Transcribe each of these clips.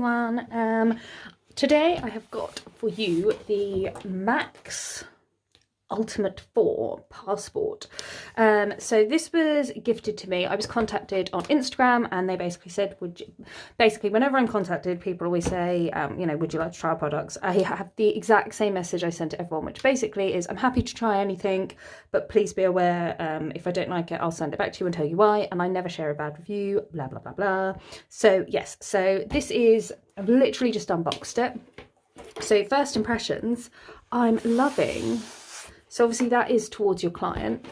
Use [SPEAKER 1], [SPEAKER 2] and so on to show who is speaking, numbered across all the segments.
[SPEAKER 1] everyone. Today I have got for you the Max Ultimate 4 passport. So this was gifted to me. I was contacted on Instagram and they basically said, basically whenever I'm contacted, people always say, you know, would you like to try our products? I have the exact same message I sent to everyone, which basically is, I'm happy to try anything, but please be aware, if I don't like it, I'll send it back to you and tell you why, and I never share a bad review, blah, blah, blah, blah. So yes, so this is, I've literally just unboxed it. So first impressions, I'm loving. So obviously that is towards your client.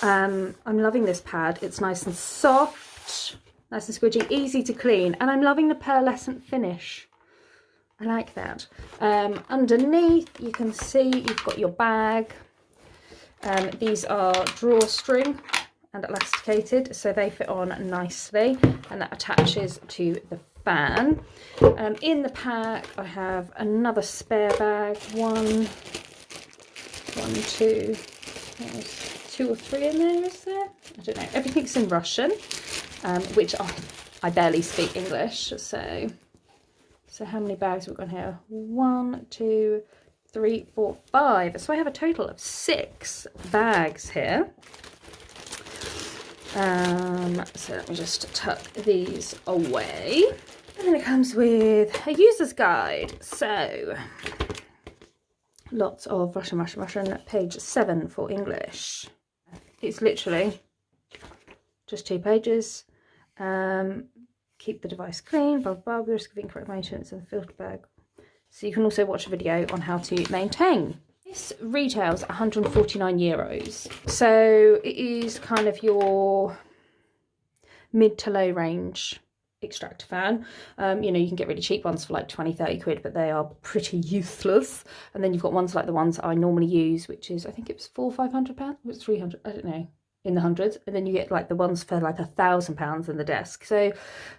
[SPEAKER 1] I'm loving this pad. It's nice and soft, nice and squidgy, easy to clean. And I'm loving the pearlescent finish. I like that. Underneath, you can see you've got your bag. These are drawstring and elasticated, so they fit on nicely. And that attaches to the fan. In the pack, I have another spare bag. One, two, there's 2 or 3 in there, is there? I don't know. Everything's in Russian, which I barely speak English. So how many bags have we got here? 1, 2, 3, 4, 5. So I have a total of 6 bags here. So let me just tuck these away. And then it comes with a user's guide. So lots of Russian, page 7 for English. It's literally just 2 pages. Keep the device clean, blah, blah, blah, risk of incorrect maintenance in the filter bag. So you can also watch a video on how to maintain. This retails €149. So it is kind of your mid to low range extractor fan. You know, you can get really cheap ones for like 20-30 quid, but they are pretty useless. And then you've got ones like the ones I normally use, which is, I think it was £400-500, it was 300, I don't know, in the hundreds. And then you get like the ones for like £1,000 in the desk. So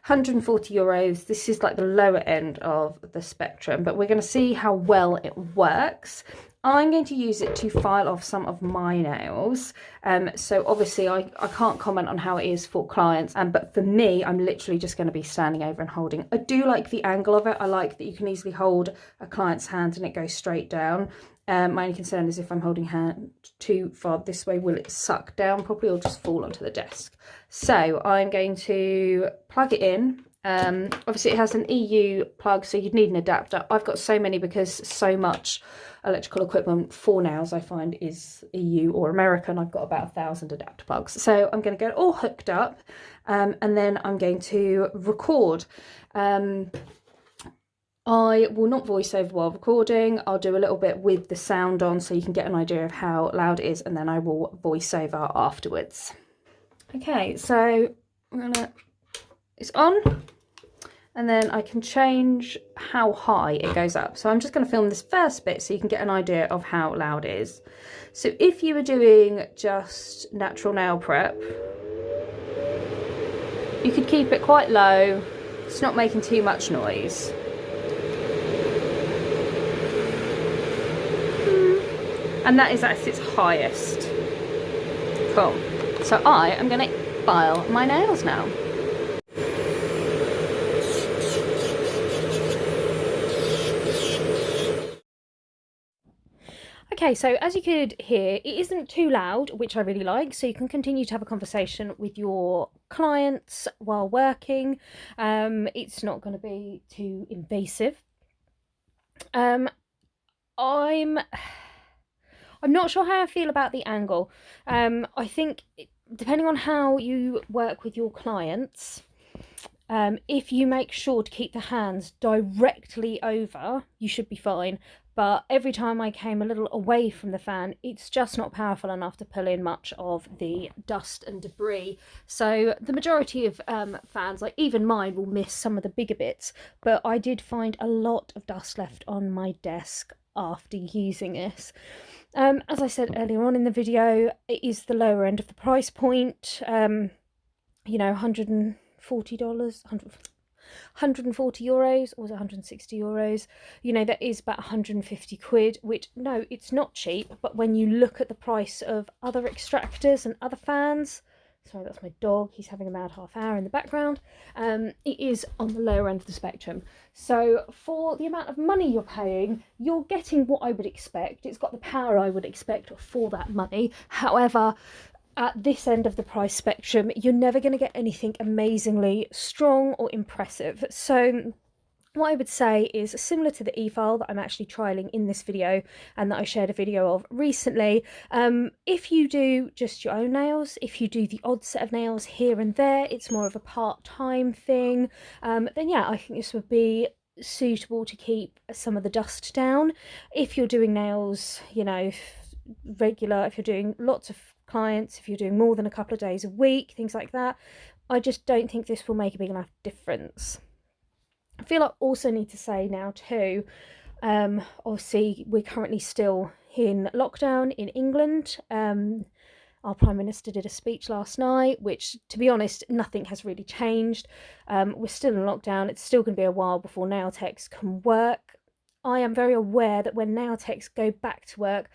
[SPEAKER 1] €140. This is like the lower end of the spectrum, but we're going to see how well it works. I'm going to use it to file off some of my nails. So obviously I can't comment on how it is for clients, but for me, I'm literally just going to be standing over and holding. I do like the angle of it. I like that you can easily hold a client's hand and it goes straight down. My only concern is if I'm holding hand too far this way, will it suck down properly or just fall onto the desk? So I'm going to plug it in. Obviously it has an EU plug, so you'd need an adapter. I've got so many because so much electrical equipment for nails I find is EU or American. I've got about 1,000 adapter plugs. So I'm going to get it all hooked up, and then I'm going to record. I will not voice over while recording. I'll do a little bit with the sound on so you can get an idea of how loud it is, and then I will voice over afterwards. Okay, so it's on. And then I can change how high it goes up. So I'm just going to film this first bit so you can get an idea of how loud it is. So if you were doing just natural nail prep, you could keep it quite low. It's not making too much noise. And that is at its highest. Cool. So I am going to file my nails now. Okay, so as you could hear, it isn't too loud, which I really like, so you can continue to have a conversation with your clients while working. It's not going to be too invasive. I'm not sure how I feel about the angle. I think depending on how you work with your clients, if you make sure to keep the hands directly over, you should be fine. But every time I came a little away from the fan, it's just not powerful enough to pull in much of the dust and debris. So the majority of fans, like even mine, will miss some of the bigger bits. But I did find a lot of dust left on my desk after using this. As I said earlier on in the video, it is the lower end of the price point. You know, $140, 140 euros, or was it 160 euros? You know, that is about 150 quid, which, no, it's not cheap, but when you look at the price of other extractors and other fans, Sorry, that's my dog. He's having a mad half hour in the background. It is on the lower end of the spectrum. So for the amount of money you're paying, you're getting what I would expect. It's got the power I would expect for that money. However, at this end of the price spectrum, you're never going to get anything amazingly strong or impressive. So what I would say is similar to the efile that I'm actually trialing in this video and that I shared a video of recently. If you do just your own nails, if you do the odd set of nails here and there, it's more of a part-time thing, then yeah, I think this would be suitable to keep some of the dust down. If you're doing nails, you know, regular, if you're doing lots of clients, if you're doing more than a couple of days a week, things like that, I just don't think this will make a big enough difference. I feel I also need to say now too, obviously we're currently still in lockdown in England. Our Prime Minister did a speech last night, which, to be honest, nothing has really changed. We're still in lockdown. It's still going to be a while before nail techs can work. I am very aware that when nail techs go back to work,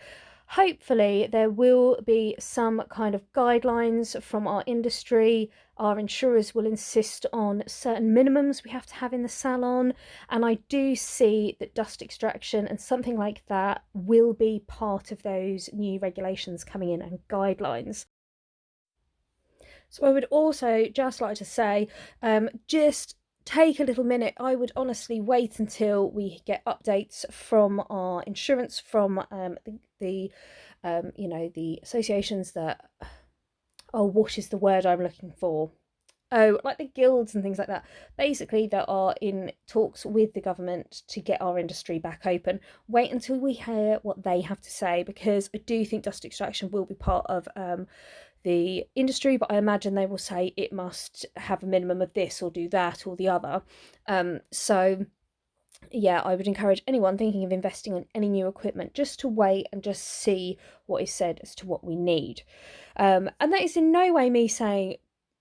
[SPEAKER 1] hopefully there will be some kind of guidelines from our industry. Our insurers will insist on certain minimums we have to have in the salon, and I do see that dust extraction and something like that will be part of those new regulations coming in and guidelines. So I would also just like to say, just take a little minute. I would honestly wait until we get updates from our insurance, from you know, the associations that, oh, what is the word I'm looking for? Oh, like the guilds and things like that, basically, that are in talks with the government to get our industry back open. Wait until we hear what they have to say, because I do think dust extraction will be part of the industry, but I imagine they will say it must have a minimum of this or do that or the other. So yeah, I would encourage anyone thinking of investing in any new equipment just to wait and just see what is said as to what we need. And that is in no way me saying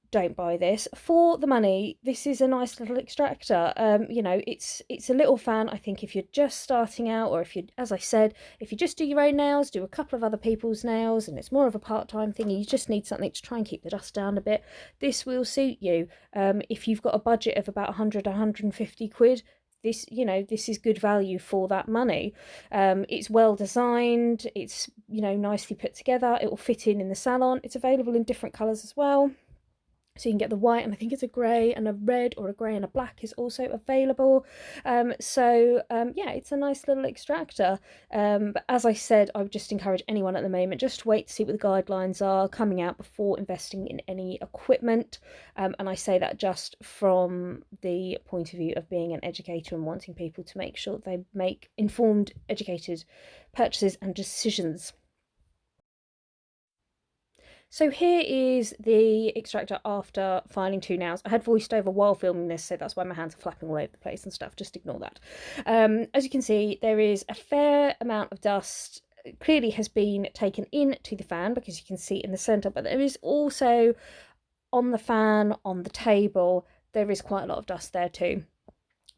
[SPEAKER 1] don't buy this. For the money, this is a nice little extractor. You know, it's a little fan. I think if you're just starting out, or if you, as I said, if you just do your own nails, do a couple of other people's nails, and it's more of a part-time thing, you just need something to try and keep the dust down a bit, this will suit you. If you've got a budget of about 100, 150 quid, this, you know, this is good value for that money. It's well designed, it's, you know, nicely put together, it will fit in the salon. It's available in different colours as well. So you can get the white, and I think it's a grey and a red, or a grey and a black is also available. Yeah, it's a nice little extractor. But as I said, I would just encourage anyone at the moment, just wait to see what the guidelines are coming out before investing in any equipment. And I say that just from the point of view of being an educator and wanting people to make sure they make informed, educated purchases and decisions. So here is the extractor after filing 2 nails. I had voiced over while filming this, so that's why my hands are flapping all over the place and stuff. Just ignore that. As you can see, there is a fair amount of dust. It clearly has been taken into the fan, because you can see in the centre, but there is also on the fan, on the table, there is quite a lot of dust there too.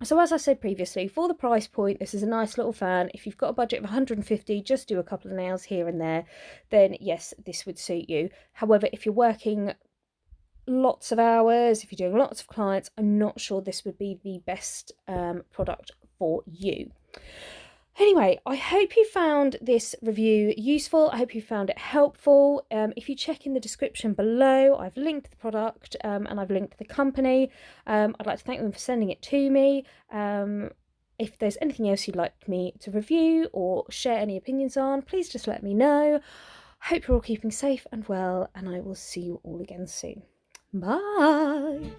[SPEAKER 1] So as I said previously, for the price point, this is a nice little fan. If you've got a budget of 150, just do a couple of nails here and there, then yes, this would suit you. However, if you're working lots of hours, if you're doing lots of clients, I'm not sure this would be the best product for you. Anyway, I hope you found this review useful. I hope you found it helpful. If you check in the description below, I've linked the product and I've linked the company. I'd like to thank them for sending it to me. If there's anything else you'd like me to review or share any opinions on, please just let me know. Hope you're all keeping safe and well, and I will see you all again soon. Bye!